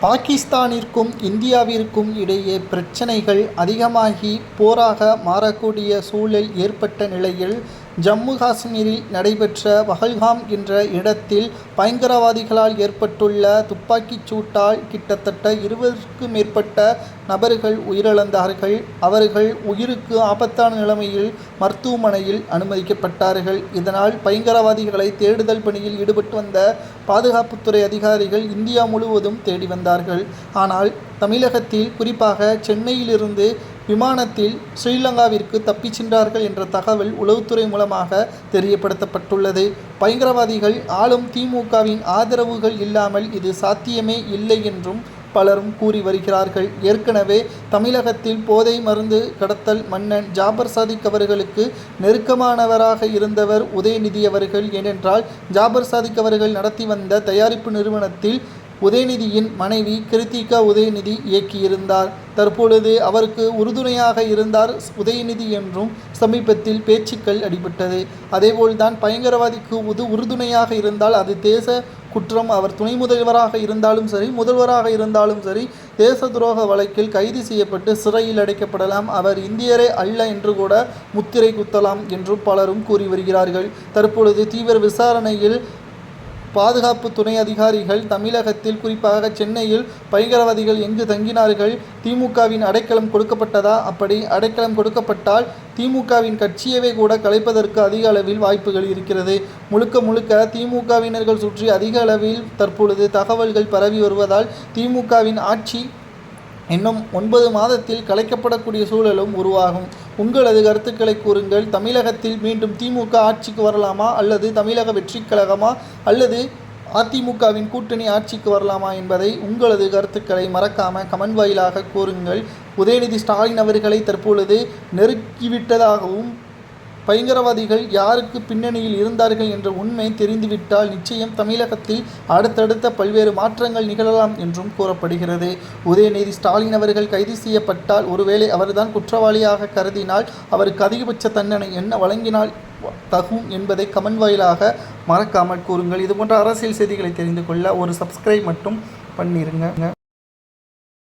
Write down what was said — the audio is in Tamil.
பாகிஸ்தானிற்கும் இந்தியாவிற்கும் இடையே பிரச்சினைகள் அதிகமாகி போராக மாறக்கூடிய சூழல் ஏற்பட்ட நிலையில் ஜம்மு காஷ்மீரில் நடைபெற்ற பஹல்காம் என்ற இடத்தில் பயங்கரவாதிகளால் ஏற்பட்டுள்ள துப்பாக்கிச் சூட்டால் கிட்டத்தட்ட 20க்கும் மேற்பட்ட நபர்கள் உயிரிழந்தார்கள். அவர்கள் உயிருக்கு ஆபத்தான நிலைமையில் மருத்துவமனையில் அனுமதிக்கப்பட்டார்கள். இதனால் பயங்கரவாதிகளை தேடுதல் பணியில் ஈடுபட்டு வந்த பாதுகாப்புத்துறை அதிகாரிகள் இந்தியா முழுவதும் தேடி வந்தார்கள். ஆனால் தமிழகத்தில் குறிப்பாக சென்னையிலிருந்து விமானத்தில் ஸ்ரீலங்காவிற்கு தப்பிச் சென்றார்கள் என்ற தகவல் உளவுத்துறை மூலமாக தெரியப்படுத்தப்பட்டுள்ளது. பயங்கரவாதிகள் ஆளும் திமுகவின் ஆதரவுகள் இல்லாமல் இது சாத்தியமே இல்லை என்றும் பலரும் கூறி வருகிறார்கள். ஏற்கனவே தமிழகத்தில் போதை மருந்து கடத்தல் மன்னன் ஜாபர் சாதிக் அவர்களுக்கு நெருக்கமானவராக இருந்தவர் உதயநிதி அவர்கள். ஏனென்றால் ஜாபர் சாதிக் அவர்கள் நடத்தி வந்த தயாரிப்பு நிறுவனத்தில் உதயநிதியின் மனைவி கிருத்திகா உதயநிதி இயக்கியிருந்தார். தற்பொழுது அவருக்கு உறுதுணையாக இருந்தார் உதயநிதி என்றும் சமீபத்தில் பேச்சுக்கள் அடிபட்டது. அதேபோல்தான் பயங்கரவாதிக்கு உறுதுணையாக இருந்தால் அது தேச குற்றம். அவர் துணை முதல்வராக இருந்தாலும் சரி, முதல்வராக இருந்தாலும் சரி, தேச துரோக வழக்கில் கைது செய்யப்பட்டு சிறையில் அடைக்கப்படலாம். அவர் இந்தியரே அல்ல என்று கூட முத்திரை குத்தலாம் என்றும் பலரும் கூறி வருகிறார்கள். தற்பொழுது தீவிர விசாரணையில் பாதுகாப்பு துணை அதிகாரிகள் தமிழகத்தில் குறிப்பாக சென்னையில் பயங்கரவாதிகள் எங்கு தங்கினார்கள், திமுகவின் அடைக்கலம் கொடுக்கப்பட்டதா, அப்படி அடைக்கலம் கொடுக்கப்பட்டால் திமுகவின் கட்சியவே கூட கலைப்பதற்கு அதிக அளவில் வாய்ப்புகள் இருக்கிறது. முழுக்க திமுகவினர்கள் சுற்றி அதிக அளவில் தற்பொழுது தகவல்கள் பரவி வருவதால் திமுகவின் ஆட்சி இன்னும் 9 மாதத்தில் கலைக்கப்படக்கூடிய சூழலும் உருவாகும். உங்களது கருத்துக்களை கூறுங்கள். தமிழகத்தில் மீண்டும் திமுக ஆட்சிக்கு வரலாமா, அல்லது தமிழக வெற்றி கழகமா, அல்லது அதிமுகவின் கூட்டணி ஆட்சிக்கு வரலாமா என்பதை உங்களது கருத்துக்களை மறக்காமல் கமெண்ட் வாயிலாக கூறுங்கள். உதயநிதி ஸ்டாலின் அவர்களை தற்பொழுது நெருக்கிவிட்டதாகவும் பயங்கரவாதிகள் யாருக்கு பின்னணியில் இருந்தார்கள் என்ற உண்மை தெரிந்துவிட்டால் நிச்சயம் தமிழகத்தில் அடுத்தடுத்த பல்வேறு மாற்றங்கள் நிகழலாம் என்றும் கூறப்படுகிறது. உதயநிதி ஸ்டாலின் அவர்கள் கைது செய்யப்பட்டால், ஒருவேளை அவர்தான் குற்றவாளியாக கருதினால், அவருக்கு அதிகபட்ச தண்டனை என்ன வழங்கினால் தகும் என்பதை கமெண்ட் வாயிலாக மறக்காமல் கூறுங்கள். இதுபோன்ற அரசியல் செய்திகளை தெரிந்து கொள்ள ஒரு சப்ஸ்கிரைப் மட்டும் பண்ணிருங்க.